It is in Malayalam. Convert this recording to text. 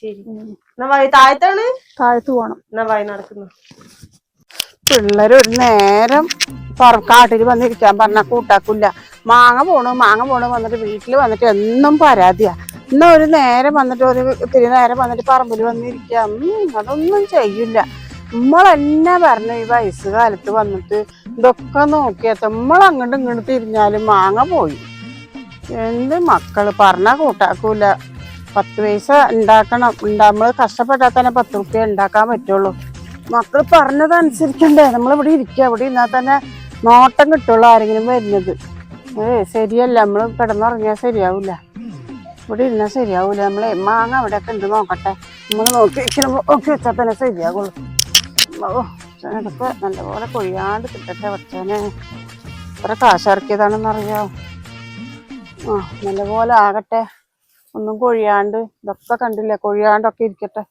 ശരി. താഴത്താണ് താഴത്ത് പോണം. എന്നാ വായി നടക്കുന്നു. പിള്ളേര് ഒരു നേരം കാട്ടിൽ വന്നിരിക്കാൻ പറഞ്ഞാൽ കൂട്ടാക്കില്ല. മാങ്ങ പോണു വന്നിട്ട് വീട്ടിൽ വന്നിട്ട് എന്നും പരാതിയാ. എന്നാ ഒരു നേരം വന്നിട്ട് ഇത്തിരി നേരം വന്നിട്ട് പറമ്പിൽ വന്നിരിക്കാം. അതൊന്നും ചെയ്യില്ല. നമ്മളെന്നെ പറഞ്ഞു ഈ വയസ്സുകാലത്ത് വന്നിട്ട് ഇതൊക്കെ നോക്കിയാത്ത നമ്മളങ്ങോട്ടും ഇങ്ങോട്ട് തിരിഞ്ഞാലും മാങ്ങ പോയി. എന്ത് മക്കള് പറഞ്ഞാൽ കൂട്ടാക്കൂല. 10 പൈസ ഉണ്ടാക്കണം. നമ്മള് കഷ്ടപ്പെട്ടാൽ തന്നെ 10 റുപ്യ ഉണ്ടാക്കാൻ പറ്റുള്ളൂ. മക്കള് പറഞ്ഞതനുസരിക്കണ്ടേ. നമ്മളിവിടെ ഇരിക്കുക. ഇവിടെ ഇരുന്നാൽ തന്നെ നോട്ടം കിട്ടുള്ളൂ ആരെങ്കിലും വരുന്നത്. ശരിയല്ല. നമ്മള് കിടന്നുറങ്ങിയാൽ ശരിയാവൂല. ഇവിടെ ഇരുന്നാൽ ശരിയാവൂല. നമ്മളെ മാങ്ങ അവിടെയൊക്കെ ഉണ്ട് നോക്കട്ടെ. നമ്മള് നോക്കി വെച്ചാൽ തന്നെ ശരിയാകുള്ളൂ. ഇതൊക്കെ നല്ലപോലെ കൊഴിയാണ്ട് കിട്ടട്ടെ. വച്ചനെ എത്ര കാശിറക്കിയതാണെന്നറിയാം. നല്ലപോലെ ആകട്ടെ. ഒന്നും കൊഴിയാണ്ട്. ഇതൊക്കെ കണ്ടില്ലേ, കൊഴിയാണ്ടൊക്കെ ഇരിക്കട്ടെ.